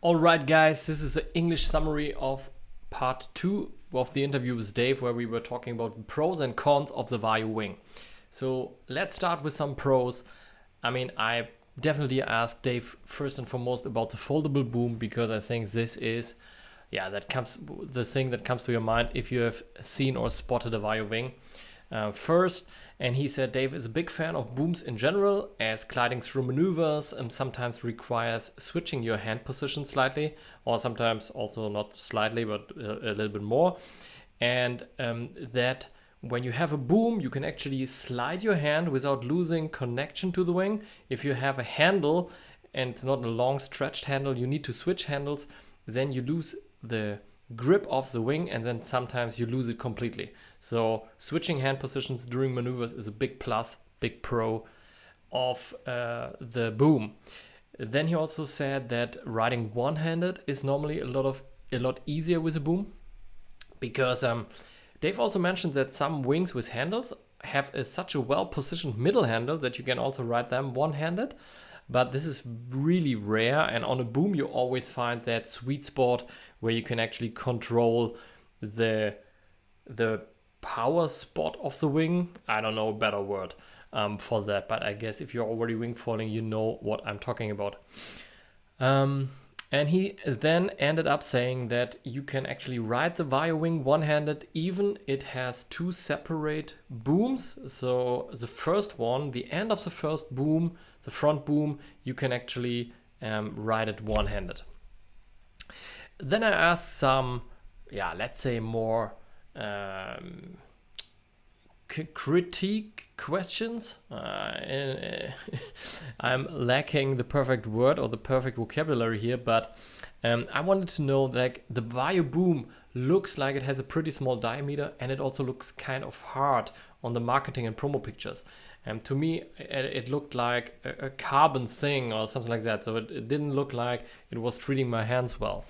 Alright guys, this is the English summary of part 2 of the interview with Dave, where we were talking about the pros and cons of the Vayu wing. So let's start with some pros. I definitely asked Dave first and foremost about the foldable boom, because I think this is the thing that comes to your mind if you have seen or spotted a Vayu wing first. And he said Dave is a big fan of booms in general, as gliding through maneuvers sometimes requires switching your hand position slightly, or sometimes also not slightly, but a little bit more. And that when you have a boom, you can actually slide your hand without losing connection to the wing. If you have a handle and it's not a long stretched handle, you need to switch handles, then you lose the grip of the wing, and then sometimes you lose it completely. So switching hand positions during maneuvers is a big plus, big pro of the boom. Then he also said that riding one-handed is normally a lot easier with a boom, because Dave also mentioned that some wings with handles have such a well-positioned middle handle that you can also ride them one-handed. But this is really rare, and on a boom you always find that sweet spot where you can actually control the power spot of the wing. I don't know a better word for that, but I guess if you're already wingfoiling, you know what I'm talking about. And he then ended up saying that you can actually ride the Vayu wing one-handed, even it has two separate booms. So the first one, the end of the first boom, the front boom, you can actually ride it one-handed. Then I asked some, let's say more critique questions. I'm lacking the perfect word or the perfect vocabulary here, but I wanted to know, like, the Vayu boom looks like it has a pretty small diameter, and it also looks kind of hard on the marketing and promo pictures. To me, it looked like a carbon thing or something like that, so it didn't look like it was treating my hands well.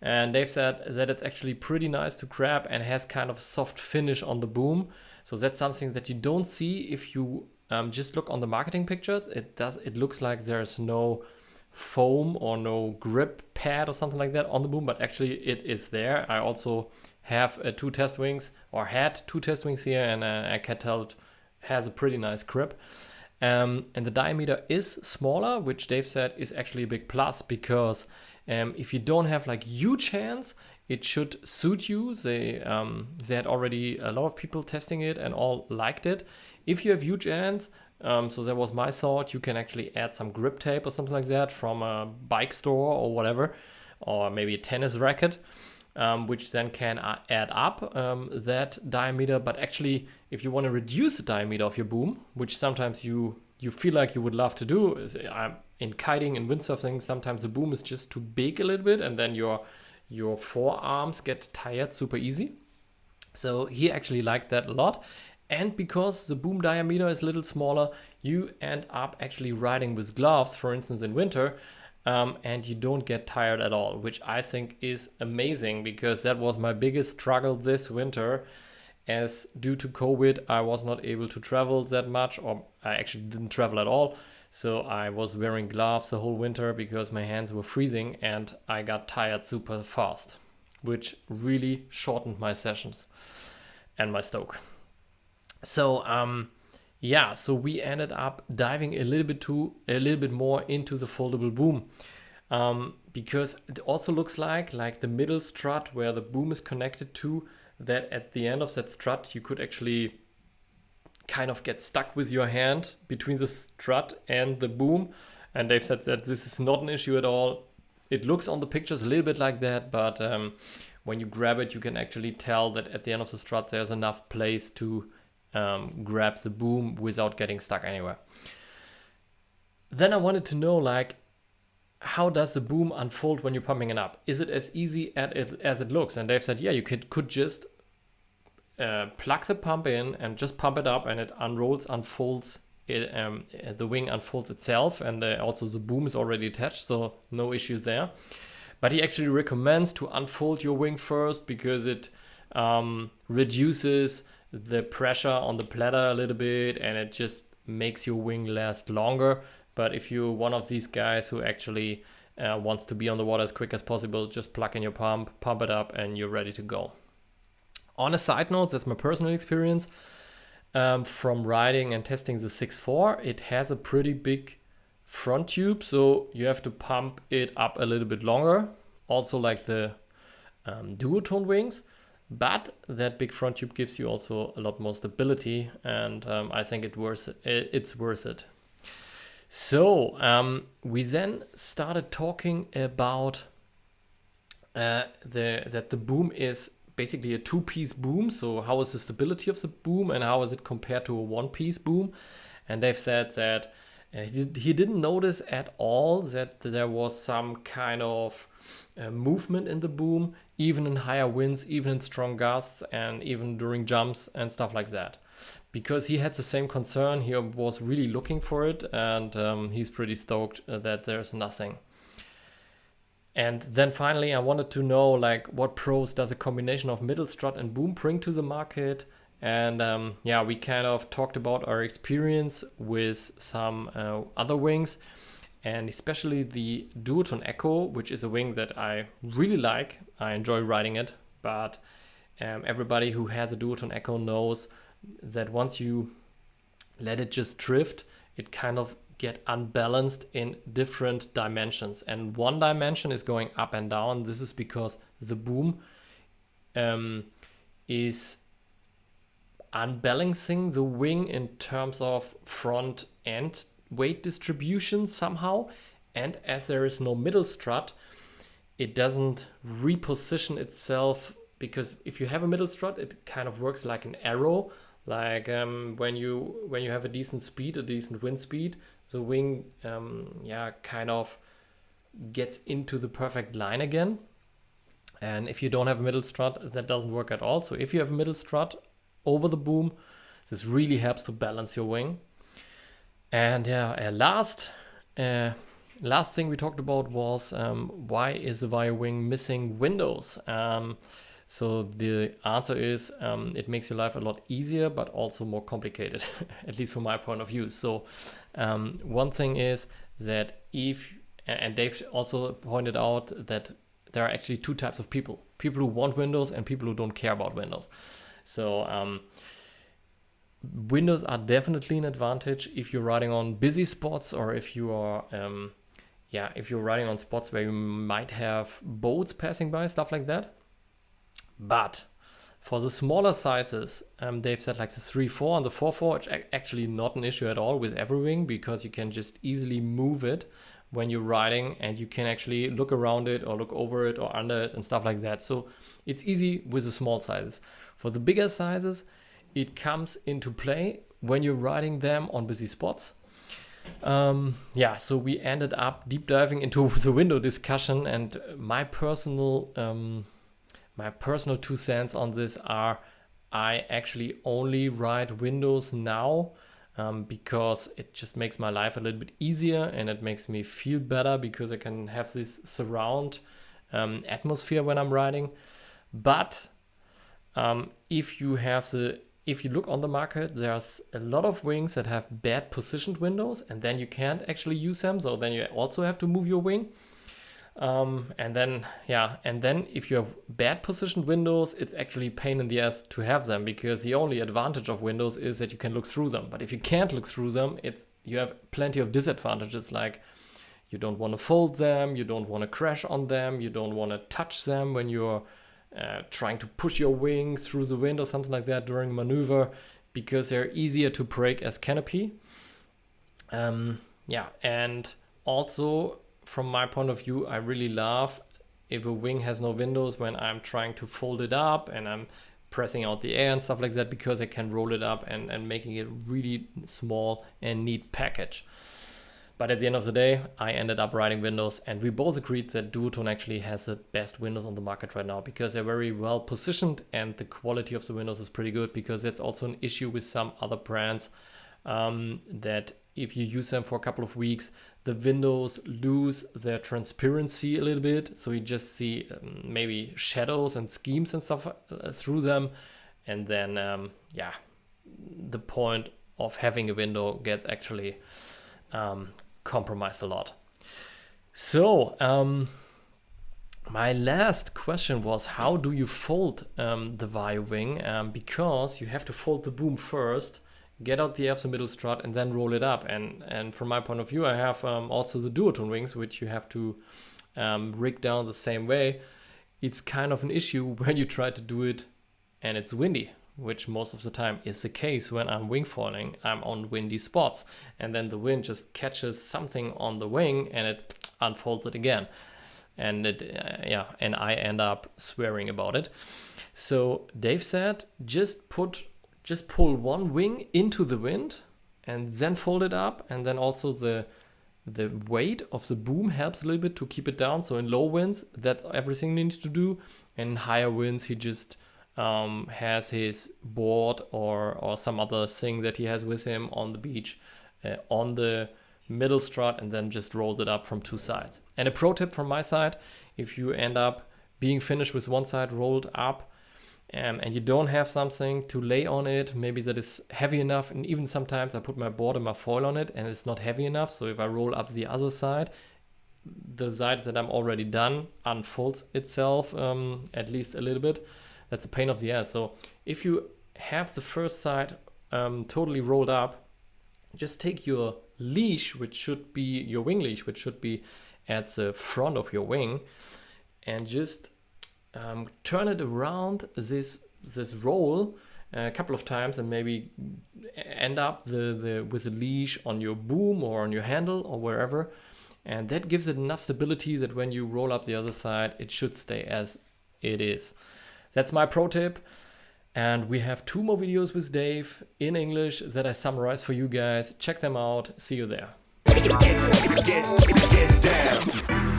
And Dave said that it's actually pretty nice to grab and has kind of soft finish on the boom. So that's something that you don't see if you just look on the marketing pictures. It looks like there's no foam or no grip pad or something like that on the boom, but actually it is there. I also have had two test wings here, and I can tell it has a pretty nice grip. And the diameter is smaller, which Dave said is actually a big plus, because if you don't have like huge hands, it should suit you. They had already a lot of people testing it and all liked it. If you have huge hands, so that was my thought, you can actually add some grip tape or something like that from a bike store or whatever, or maybe a tennis racket, which then can add up that diameter. But actually, if you want to reduce the diameter of your boom, which sometimes you feel like you would love to do, in kiting and windsurfing, sometimes the boom is just too big a little bit, and then your forearms get tired super easy. So he actually liked that a lot. And because the boom diameter is a little smaller, you end up actually riding with gloves, for instance in winter, and you don't get tired at all, which I think is amazing, because that was my biggest struggle this winter. As due to COVID, I was not able to travel that much, or I actually didn't travel at all. So I was wearing gloves the whole winter because my hands were freezing, and I got tired super fast, which really shortened my sessions and my stoke. So so we ended up diving a little bit more into the foldable boom, because it also looks like the middle strut where the boom is connected to, that at the end of that strut you could actually kind of get stuck with your hand between the strut and the boom. And Dave said that this is not an issue at all. It looks on the pictures a little bit like that, but when you grab it, you can actually tell that at the end of the strut there's enough place to grab the boom without getting stuck anywhere. Then I wanted to know, like, how does the boom unfold when you're pumping it up? Is it as easy as it looks? And Dave said, yeah, you could just plug the pump in and just pump it up, and it unfolds. The wing unfolds itself, and also the boom is already attached, so no issues there. But he actually recommends to unfold your wing first, because it reduces the pressure on the platter a little bit, and it just makes your wing last longer. But if you're one of these guys who actually wants to be on the water as quick as possible, just plug in your pump it up, and you're ready to go. On a side note, that's my personal experience from riding and testing the 6.4. It has a pretty big front tube, so you have to pump it up a little bit longer, also like the duotone wings, but that big front tube gives you also a lot more stability, and I think it's worth it. So we then started talking about that the boom is basically a 2-piece boom. So how is the stability of the boom and how is it compared to a 1-piece boom? And they've said that he didn't notice at all that there was some kind of movement in the boom, even in higher winds, even in strong gusts, and even during jumps and stuff like that. Because he had the same concern, he was really looking for it, and he's pretty stoked that there's nothing. And then finally, I wanted to know like what pros does a combination of middle strut and boom bring to the market. And we kind of talked about our experience with some other wings, and especially the Duotone Echo, which is a wing that I really like. I enjoy riding it, but everybody who has a Duotone Echo knows that once you let it just drift, it kind of get unbalanced in different dimensions. And one dimension is going up and down. This is because the boom is unbalancing the wing in terms of front end weight distribution somehow. And as there is no middle strut, it doesn't reposition itself, because if you have a middle strut, it kind of works like an arrow. Like when you have a decent speed, a decent wind speed, the wing kind of gets into the perfect line again. And if you don't have a middle strut, that doesn't work at all. So if you have a middle strut over the boom, this really helps to balance your wing. And last thing we talked about was why is the Vayu wing missing windows? So the answer is it makes your life a lot easier, but also more complicated, at least from my point of view. So one thing is that and Dave also pointed out that there are actually 2 types of people who want windows and people who don't care about windows. So windows are definitely an advantage if you're riding on busy spots, or if you are if you're riding on spots where you might have boats passing by, stuff like that. But for the smaller sizes, they've said like the 3.4 and the 4.4, it's actually not an issue at all with every wing, because you can just easily move it when you're riding, and you can actually look around it or look over it or under it and stuff like that. So it's easy with the small sizes. For the bigger sizes, it comes into play when you're riding them on busy spots. So we ended up deep diving into the window discussion, and my personal 2 cents on this are I actually only ride windows now because it just makes my life a little bit easier, and it makes me feel better because I can have this surround atmosphere when I'm riding. But if you look on the market, there's a lot of wings that have bad positioned windows, and then you can't actually use them. So then you also have to move your wing. And then if you have bad positioned windows, it's actually a pain in the ass to have them, because the only advantage of windows is that you can look through them. But if you can't look through them, you have plenty of disadvantages, like you don't want to fold them, you don't want to crash on them, you don't want to touch them when you're trying to push your wing through the wind or something like that during maneuver, because they're easier to break as canopy. And also, from my point of view, I really love if a wing has no windows when I'm trying to fold it up and I'm pressing out the air and stuff like that, because I can roll it up and making it really small and neat package. But at the end of the day, I ended up riding windows, and we both agreed that Duotone actually has the best windows on the market right now, because they're very well positioned and the quality of the windows is pretty good, because that's also an issue with some other brands, that if you use them for a couple of weeks, the windows lose their transparency a little bit. So you just see maybe shadows and schemes and stuff through them. And then, the point of having a window gets actually compromised a lot. So, my last question was, how do you fold the Vayu wing? Because you have to fold the boom first, get out the F's middle strut, and then roll it up. And from my point of view, I have also the duotone wings, which you have to rig down the same way. It's kind of an issue when you try to do it and it's windy, which most of the time is the case when I'm wing foiling. I'm on windy spots, and then the wind just catches something on the wing and it unfolds it again. And and I end up swearing about it. So Dave said, just pull one wing into the wind and then fold it up, and then also the weight of the boom helps a little bit to keep it down. So in low winds, that's everything he needs to do. And in higher winds, he just has his board or some other thing that he has with him on the beach on the middle strut, and then just rolls it up from two sides. And a pro tip from my side, if you end up being finished with one side rolled up and you don't have something to lay on it, maybe that is heavy enough, and even sometimes I put my board and my foil on it and it's not heavy enough, so if I roll up the other side, the side that I'm already done unfolds itself at least a little bit. That's a pain of the ass. So if you have the first side totally rolled up, just take your leash, which should be your wing leash, which should be at the front of your wing, and just turn it around this roll a couple of times, and maybe end up with the leash on your boom or on your handle or wherever, and that gives it enough stability that when you roll up the other side, it should stay as it is. That's my pro tip. And we have 2 more videos with Dave in English that I summarized for you guys. Check them out. See you there. Get down.